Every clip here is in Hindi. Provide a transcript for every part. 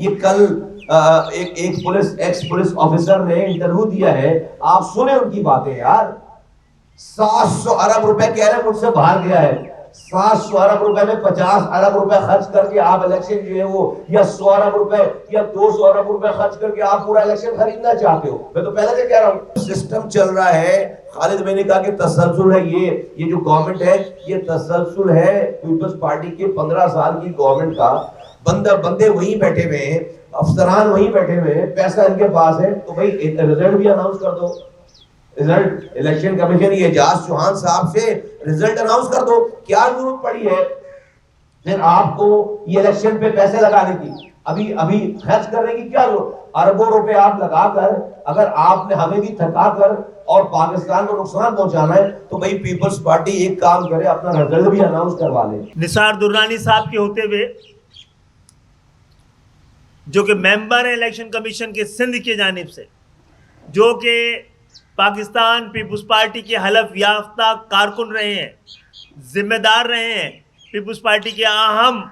ये कल एक पुलिस एक्स पुलिस ऑफिसर ने इंटरव्यू दिया है, आप सुने उनकी बातें यार। 700 अरब रुपए कह रहे मुझसे बाहर गया है। 700 अरब रुपए में 50 अरब रुपए खर्च करके आप इलेक्शन जो है वो, या 100 अरब रुपए या 200 अरब रुपए खर्च करके आप पूरा इलेक्शन खरीदना चाहते हो। मैं तो पहले से कह रहा हूं सिस्टम चल रहा है। खालिद मैंने कहा कि तसलसल है, ये जो गवर्नमेंट है ये तसलसल है पीपल्स पार्टी के 15 साल की गवर्नमेंट का। बंदे वहीं बैठे हुए हैं, अफसरान वहीं बैठे हुए हैं, पैसा इनके पास है, तो भाई रिजल्ट भी अनाउंस कर दो। रिजल्ट इलेक्शन कमीशन ये एजाज चौहान साहब से रिजल्ट अनाउंस कर दो। क्या जरूरत पड़ी है फिर आपको ये इलेक्शन पे पैसे लगाने की, अभी खर्च करने की क्या जरूरत? अरबों रुपए आप लगाकर अगर आपने हमें भी थकाकर और पाकिस्तान को नुकसान पहुंचाना है तो भाई पीपल्स पार्टी एक काम करे, अपना रिजल्ट भी अनाउंस करवा ले। निसार दुर्रानी साहब के होते हुए, जो कि मेंबर है इलेक्शन कमीशन के सिंध की जानिब से, जो कि पाकिस्तान पीपल्स पार्टी के हलफ याफ्ता कारकुन रहे हैं, जिम्मेदार रहे हैं, पीपल्स पार्टी के अहम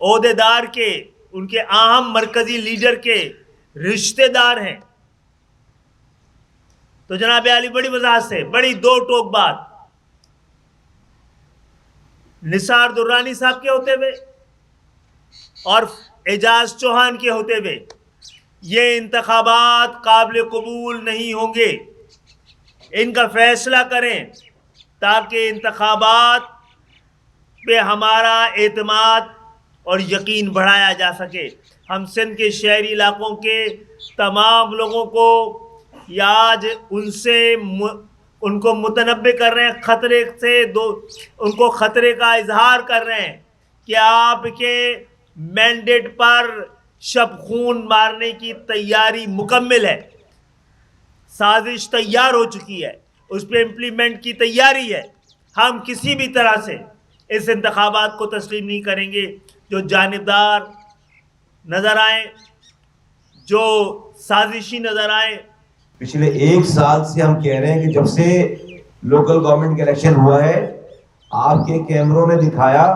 ओहदेदार के, उनके अहम मरकजी लीडर के रिश्तेदार हैं। तो जनाब आली बड़ी वजाहत से, बड़ी दो टोक बात निसार दुर्रानी साहब के होते हुए और एजाज चौहान के होते हुए ये इंतखाबात काबिल कबूल नहीं होंगे। इनका फैसला करें ताकि इंतखाबात पे हमारा एतमाद और यकीन बढ़ाया जा सके। हम सिंध के शहरी इलाकों के तमाम लोगों को आज उनको मुतनब्बे कर रहे हैं, ख़तरे से उनको ख़तरे का इजहार कर रहे हैं कि आपके मैंडेट पर शब खून मारने की तैयारी मुकम्मल है, साजिश तैयार हो चुकी है, उस पर इम्प्लीमेंट की तैयारी है। हम किसी भी तरह से इस इंतखाबात को तस्लीम नहीं करेंगे जो जानिबदार नज़र आए, जो साजिशी नज़र आए। पिछले एक साल से हम कह रहे हैं कि जब से लोकल गवर्नमेंट का इलेक्शन हुआ है, आपके कैमरों ने दिखाया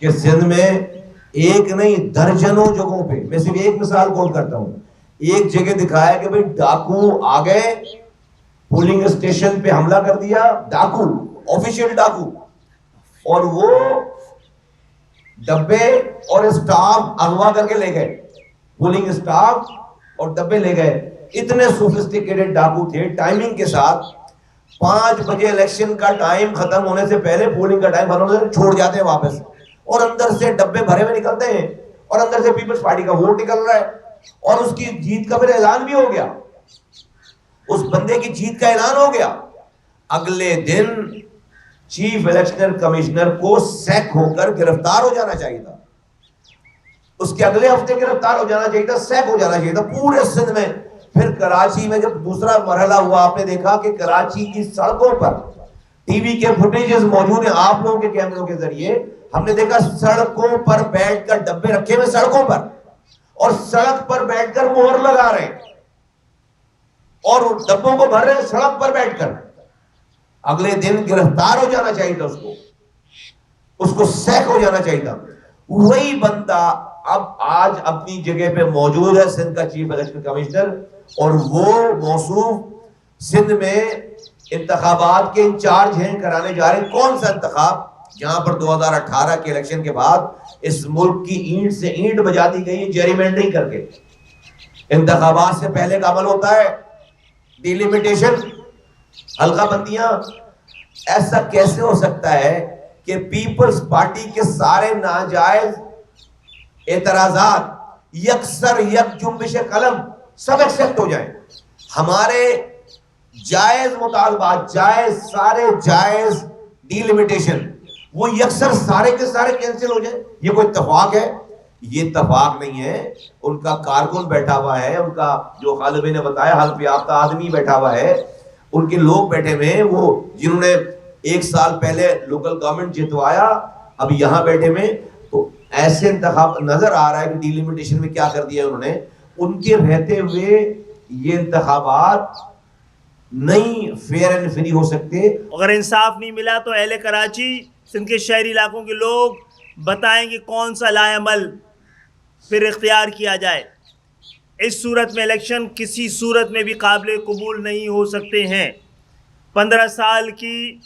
कि सिंध में एक नहीं दर्जनों जगहों पे, मैं सिर्फ एक मिसाल कोट करता हूं, एक जगह दिखाया कि भाई डाकू आ गए, पोलिंग स्टेशन पे हमला कर दिया, डाकू, ऑफिशियल डाकू, और वो डब्बे और स्टाफ अगवा करके ले गए, पोलिंग स्टाफ और डब्बे ले गए। इतने सोफिस्टिकेटेड डाकू थे। टाइमिंग के साथ 5 बजे इलेक्शन का टाइम खत्म होने से पहले पोलिंग का टाइम खत्म होने से छोड़ जाते हैं वापस, और अंदर से डब्बे भरे हुए निकलते हैं, और अंदर से पीपल्स पार्टी का वोट निकल रहा है, और उसकी जीत का फिर ऐलान भी हो गया, उस बंदे की जीत का ऐलान हो गया। अगले दिन चीफ इलेक्शन कमिश्नर को सैक होकर गिरफ्तार हो जाना चाहिए था, उसके अगले हफ्ते गिरफ्तार हो जाना चाहिए था, सैक हो जाना चाहिए था पूरे सिंध में। फिर कराची में जब दूसरा मरहला हुआ, आपने देखा कि कराची की सड़कों पर टीवी के फुटेजेस मौजूद हैं, आप लोगों के कैमरों के जरिए हमने देखा सड़कों पर बैठकर डब्बे रखे हुए सड़कों पर, और सड़क पर बैठकर मोहर लगा रहे हैं और डब्बों को भर रहे हैं सड़क पर बैठकर। अगले दिन गिरफ्तार हो जाना चाहिए था, उसको सैक हो जाना चाहिए था। वही बंदा अब आज अपनी जगह पे मौजूद है, सिंध का चीफ इलेक्शन कमिश्नर, और वो मौसूफ सिंध में इंतखाबात के इंचार्ज हैं, कराने जा रहे हैं। कौन सा इंतखाब जहां पर 2018 के इलेक्शन के बाद इस मुल्क की ईंट से ईंट बजा दी गई जेरीमेंडरिंग करके। इंतखाबात से पहले का अमल होता है डिलिमिटेशन, हल्का बंदियां। ऐसा कैसे हो सकता है कि पीपल्स पार्टी के सारे नाजायज एतराजात यकसर यकजुम्बिश कलम सब एक्सेप्ट हो जाए, हमारे जायज मुतालबात, जायज सारे जायज डिलिमिटेशन वो यकसर सारे के सारे कैंसिल हो जाए? ये कोई इत्तेफाक है? ये इत्तेफाक नहीं है। उनका कारकुन बैठा हुआ है, उनका जो खालिद ने बताया हल्फ याफ्ता आदमी बैठा हुआ है, उनके लोग बैठे हुए हैं, वो जिन्होंने 1 साल पहले लोकल गवर्नमेंट जितवाया अब यहां बैठे हुए। तो ऐसे इंतखाब नजर आ रहा है कि डिलिमिटेशन में क्या कर दिया उन्होंने, उनके रहते हुए ये इंतखाबात नहीं फेयर एंड फ्री हो सकते। अगर इंसाफ नहीं मिला तो अहले कराची, सिंध के शहरी इलाकों के लोग बताएंगे कौन सा लाएमल फिर इख्तियार किया जाए। इस सूरत में इलेक्शन किसी सूरत में भी काबिल कबूल नहीं हो सकते हैं। 15 साल की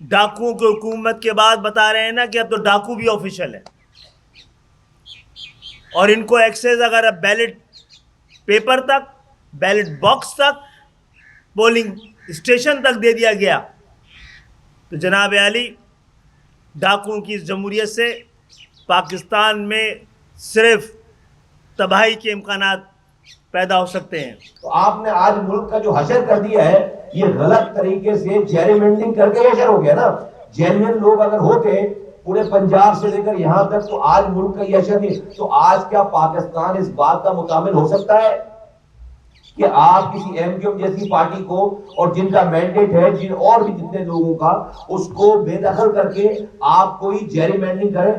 डाकुओं की हुकूमत के बाद बता रहे हैं ना कि अब तो डाकू भी ऑफिशियल है, और इनको एक्सेस अगर अब बैलेट पेपर तक, बैलेट बॉक्स तक, पोलिंग स्टेशन तक दे दिया गया, तो जनाब आली डाकुओं की इस जमहूरियत से पाकिस्तान में सिर्फ तबाही के इम्कानात पैदा हो सकते हैं। तो आपने आज मुल्क का जो हशर कर दिया है, ये गलत तरीके से जेरीमेंडरिंग करके हशर हो गया ना। जेन्युइन लोग अगर होते पूरे पंजाब से लेकर यहां तक, तो आज मुल्क का ये हशर नहीं। तो आज क्या पाकिस्तान इस बात का मुकामिल हो सकता है कि आप किसी एमक्यूएम जैसी पार्टी को, और जिनका मैंडेट है जिन और भी जितने लोगों का, उसको बेदखल करके आप कोई जेरीमेंडरिंग करें?